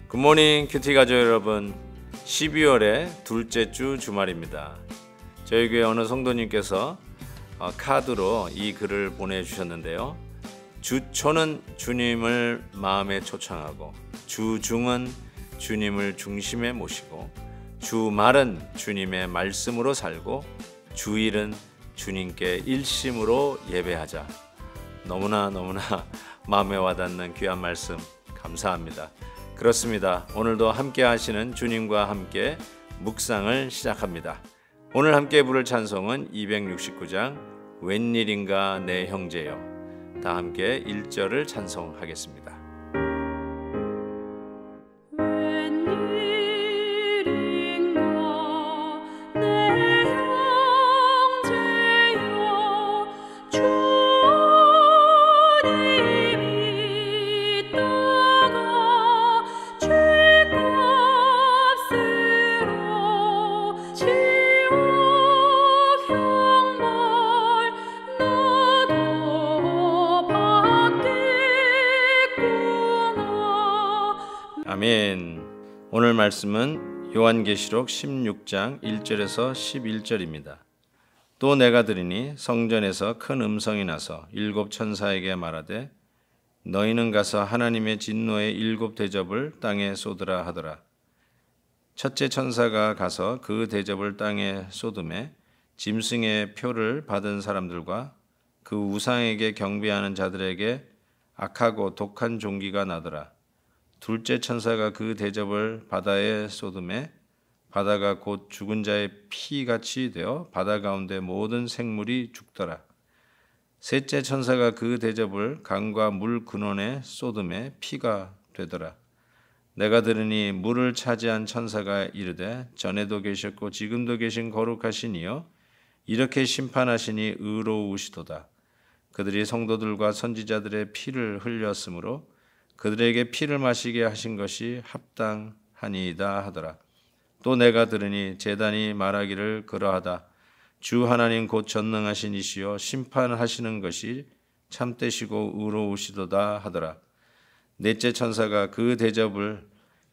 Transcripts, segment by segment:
굿모닝 큐티 가족 여러분, 12월의 둘째 주 주말입니다. 저희 교회 어느 성도님께서 카드로 이 글을 보내주셨는데요. 주초는 주님을 마음에 초청하고, 주중은 주님을 중심에 모시고, 주말은 주님의 말씀으로 살고, 주일은 주님께 일심으로 예배하자. 너무나 마음에 와닿는 귀한 말씀 감사합니다. 그렇습니다. 오늘도 함께 하시는 주님과 함께 묵상을 시작합니다. 오늘 함께 부를 찬송은 269장 웬일인가 내 형제여. 다 함께 1절을 찬송하겠습니다. 아멘. 오늘 말씀은 요한계시록 16장 1절에서 11절입니다. 또 내가 들으니 성전에서 큰 음성이 나서 일곱 천사에게 말하되 너희는 가서 하나님의 진노의 일곱 대접을 땅에 쏟으라 하더라. 첫째 천사가 가서 그 대접을 땅에 쏟음에 짐승의 표를 받은 사람들과 그 우상에게 경배하는 자들에게 악하고 독한 종기가 나더라. 둘째 천사가 그 대접을 바다에 쏟음에 바다가 곧 죽은 자의 피같이 되어 바다 가운데 모든 생물이 죽더라. 셋째 천사가 그 대접을 강과 물 근원에 쏟음에 피가 되더라. 내가 들으니 물을 차지한 천사가 이르되 전에도 계셨고 지금도 계신 거룩하신 이여 이렇게 심판하시니 의로우시도다. 그들이 성도들과 선지자들의 피를 흘렸으므로 그들에게 피를 마시게 하신 것이 합당하니이다 하더라. 또 내가 들으니 제단이 말하기를 그러하다. 주 하나님 곧 전능하신 이시여 심판하시는 것이 참되시고 의로우시도다 하더라. 넷째 천사가 그 대접을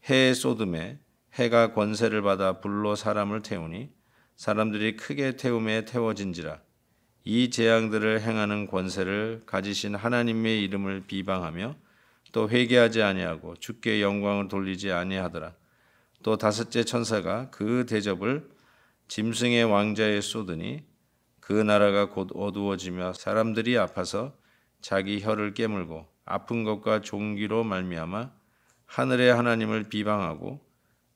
해에 쏟음에 해가 권세를 받아 불로 사람을 태우니 사람들이 크게 태움에 태워진지라. 이 재앙들을 행하는 권세를 가지신 하나님의 이름을 비방하며 또 회개하지 아니하고 주께 영광을 돌리지 아니하더라. 또 다섯째 천사가 그 대접을 짐승의 왕자에 쏟으니 그 나라가 곧 어두워지며 사람들이 아파서 자기 혀를 깨물고 아픈 것과 종기로 말미암아 하늘의 하나님을 비방하고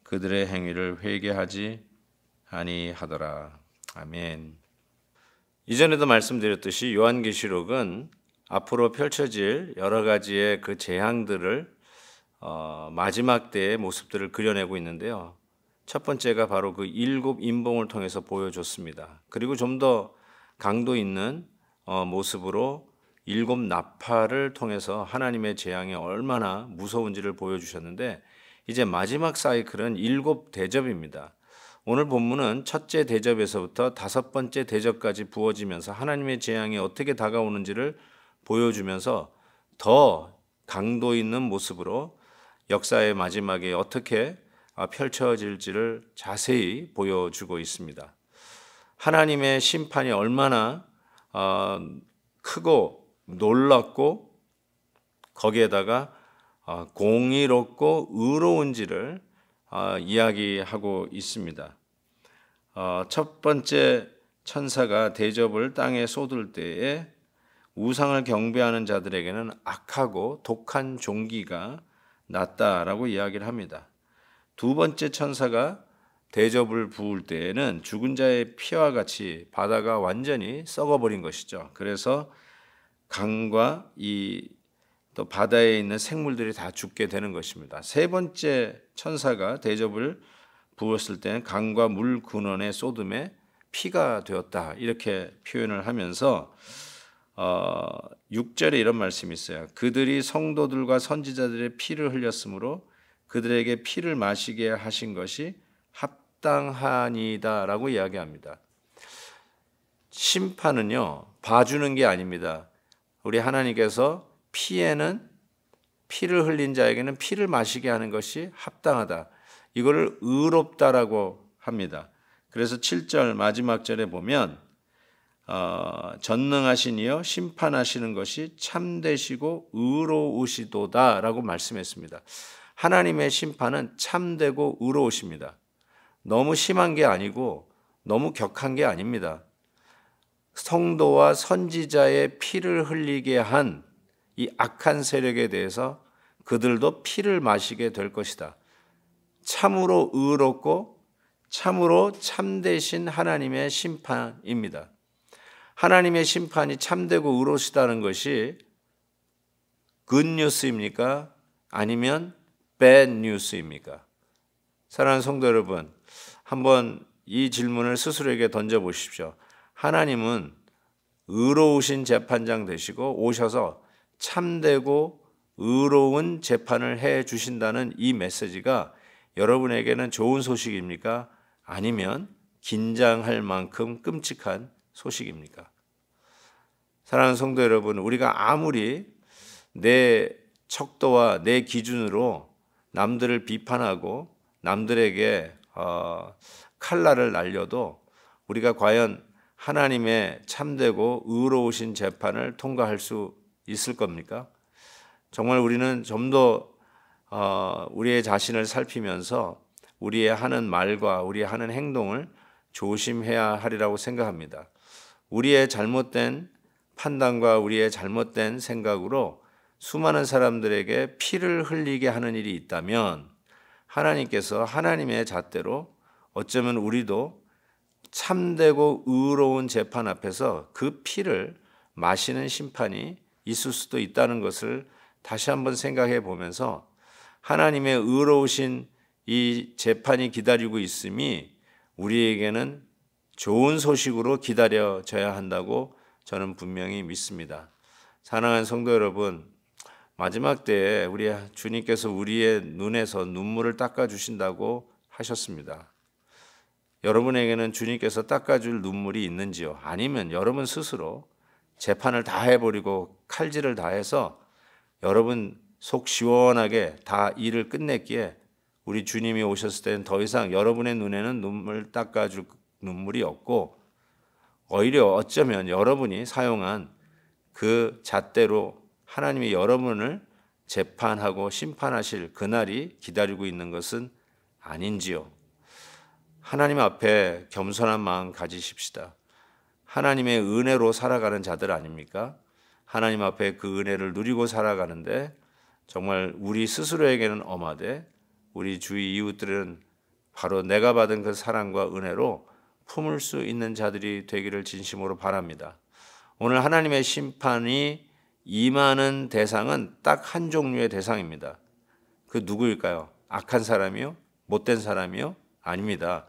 그들의 행위를 회개하지 아니하더라. 아멘. 이전에도 말씀드렸듯이 요한계시록은 앞으로 펼쳐질 여러 가지의 그 재앙들을 마지막 때의 모습들을 그려내고 있는데요. 첫 번째가 바로 그 일곱 인봉을 통해서 보여줬습니다. 그리고 좀 더 강도 있는 모습으로 일곱 나팔을 통해서 하나님의 재앙이 얼마나 무서운지를 보여주셨는데 이제 마지막 사이클은 일곱 대접입니다. 오늘 본문은 첫째 대접에서부터 다섯 번째 대접까지 부어지면서 하나님의 재앙이 어떻게 다가오는지를 보여주면서 더 강도 있는 모습으로 역사의 마지막에 어떻게 펼쳐질지를 자세히 보여주고 있습니다. 하나님의 심판이 얼마나 크고 놀랍고 거기에다가 공의롭고 의로운지를 이야기하고 있습니다. 첫 번째 천사가 대접을 땅에 쏟을 때에 우상을 경배하는 자들에게는 악하고 독한 종기가 났다라고 이야기를 합니다. 두 번째 천사가 대접을 부을 때에는 죽은 자의 피와 같이 바다가 완전히 썩어버린 것이죠. 그래서 강과 또 바다에 있는 생물들이 다 죽게 되는 것입니다. 세 번째 천사가 대접을 부었을 때는 강과 물 근원에 쏟음에 피가 되었다 이렇게 표현을 하면서 6절에 이런 말씀이 있어요. 그들이 성도들과 선지자들의 피를 흘렸으므로 그들에게 피를 마시게 하신 것이 합당하니다라고 이야기합니다. 심판은요, 봐주는 게 아닙니다. 우리 하나님께서 피를 흘린 자에게는 피를 마시게 하는 것이 합당하다. 이거를 의롭다라고 합니다. 그래서 7절 마지막 절에 보면 전능하신 이여 심판하시는 것이 참되시고 의로우시도다라고 말씀했습니다. 하나님의 심판은 참되고 의로우십니다. 너무 심한 게 아니고 너무 격한 게 아닙니다. 성도와 선지자의 피를 흘리게 한 이 악한 세력에 대해서 그들도 피를 마시게 될 것이다. 참으로 의롭고 참으로 참되신 하나님의 심판입니다. 하나님의 심판이 참되고 의로우시다는 것이 굿뉴스입니까? 아니면 배드뉴스입니까? 사랑하는 성도 여러분, 한번 이 질문을 스스로에게 던져보십시오. 하나님은 의로우신 재판장 되시고 오셔서 참되고 의로운 재판을 해 주신다는 이 메시지가 여러분에게는 좋은 소식입니까? 아니면 긴장할 만큼 끔찍한 소식입니까? 사랑하는 성도 여러분, 우리가 아무리 내 척도와 내 기준으로 남들을 비판하고 남들에게 칼날을 날려도 우리가 과연 하나님의 참되고 의로우신 재판을 통과할 수 있을 겁니까? 정말 우리는 좀 더 우리의 자신을 살피면서 우리의 하는 말과 우리의 하는 행동을 조심해야 하리라고 생각합니다. 우리의 잘못된 판단과 우리의 잘못된 생각으로 수많은 사람들에게 피를 흘리게 하는 일이 있다면 하나님께서 하나님의 잣대로 어쩌면 우리도 참되고 의로운 재판 앞에서 그 피를 마시는 심판이 있을 수도 있다는 것을 다시 한번 생각해 보면서 하나님의 의로우신 이 재판이 기다리고 있음이 우리에게는 좋은 소식으로 기다려져야 한다고 저는 분명히 믿습니다. 사랑하는 성도 여러분, 마지막 때에 우리 주님께서 우리의 눈에서 눈물을 닦아주신다고 하셨습니다. 여러분에게는 주님께서 닦아줄 눈물이 있는지요? 아니면 여러분 스스로 재판을 다 해버리고 칼질을 다 해서 여러분 속 시원하게 다 일을 끝냈기에 우리 주님이 오셨을 때는 더 이상 여러분의 눈에는 눈물 닦아줄 눈물이 없고 오히려 어쩌면 여러분이 사용한 그 잣대로 하나님이 여러분을 재판하고 심판하실 그날이 기다리고 있는 것은 아닌지요? 하나님 앞에 겸손한 마음 가지십시다. 하나님의 은혜로 살아가는 자들 아닙니까? 하나님 앞에 그 은혜를 누리고 살아가는데 정말 우리 스스로에게는 엄하되 우리 주위 이웃들은 바로 내가 받은 그 사랑과 은혜로 품을 수 있는 자들이 되기를 진심으로 바랍니다. 오늘 하나님의 심판이 임하는 대상은 딱 한 종류의 대상입니다. 그 누구일까요? 악한 사람이요? 못된 사람이요? 아닙니다.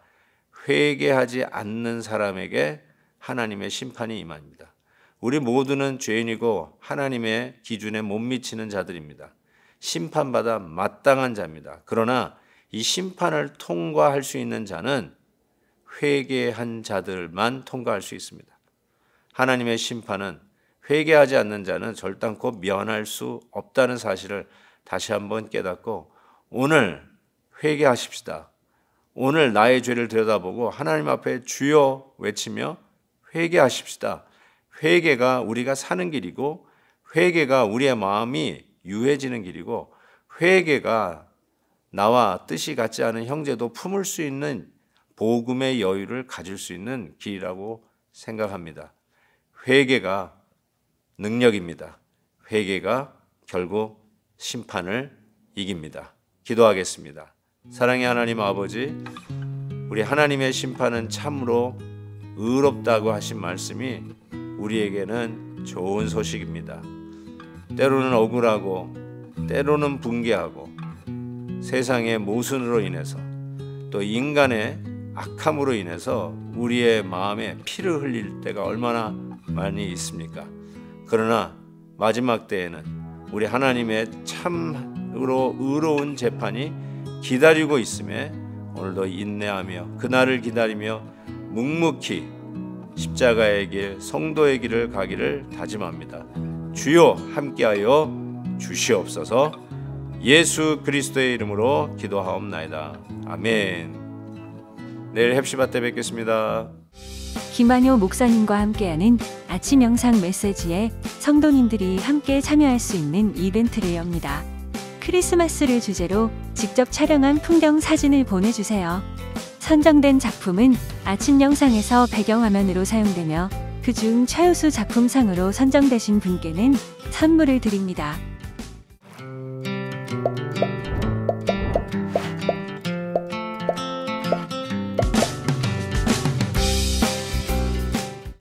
회개하지 않는 사람에게 하나님의 심판이 임합니다. 우리 모두는 죄인이고 하나님의 기준에 못 미치는 자들입니다. 심판받아 마땅한 자입니다. 그러나 이 심판을 통과할 수 있는 자는 회개한 자들만 통과할 수 있습니다. 하나님의 심판은 회개하지 않는 자는 절단코 면할 수 없다는 사실을 다시 한번 깨닫고 오늘 회개하십시다. 오늘 나의 죄를 들여다보고 하나님 앞에 주여 외치며 회개하십시다. 회개가 우리가 사는 길이고 회개가 우리의 마음이 유해지는 길이고 회개가 나와 뜻이 같지 않은 형제도 품을 수 있는 복음의 여유를 가질 수 있는 길이라고 생각합니다. 회개가 능력입니다. 회개가 결국 심판을 이깁니다. 기도하겠습니다. 사랑의 하나님 아버지, 우리 하나님의 심판은 참으로 의롭다고 하신 말씀이 우리에게는 좋은 소식입니다. 때로는 억울하고 때로는 붕괴하고 세상의 모순으로 인해서 또 인간의 악함으로 인해서 우리의 마음에 피를 흘릴 때가 얼마나 많이 있습니까? 그러나 마지막 때에는 우리 하나님의 참으로 의로운 재판이 기다리고 있음에 오늘도 인내하며 그날을 기다리며 묵묵히 십자가의 길, 성도의 길을 가기를 다짐합니다. 주여 함께하여 주시옵소서. 예수 그리스도의 이름으로 기도하옵나이다. 아멘. 내일 헵시바 때 뵙겠습니다. 김완효 목사님과 함께하는 아침 영상 메시지에 성도님들이 함께 참여할 수 있는 이벤트를 엽니다. 크리스마스를 주제로 직접 촬영한 풍경 사진을 보내주세요. 선정된 작품은 아침 영상에서 배경화면으로 사용되며 그중 최우수 작품상으로 선정되신 분께는 선물을 드립니다.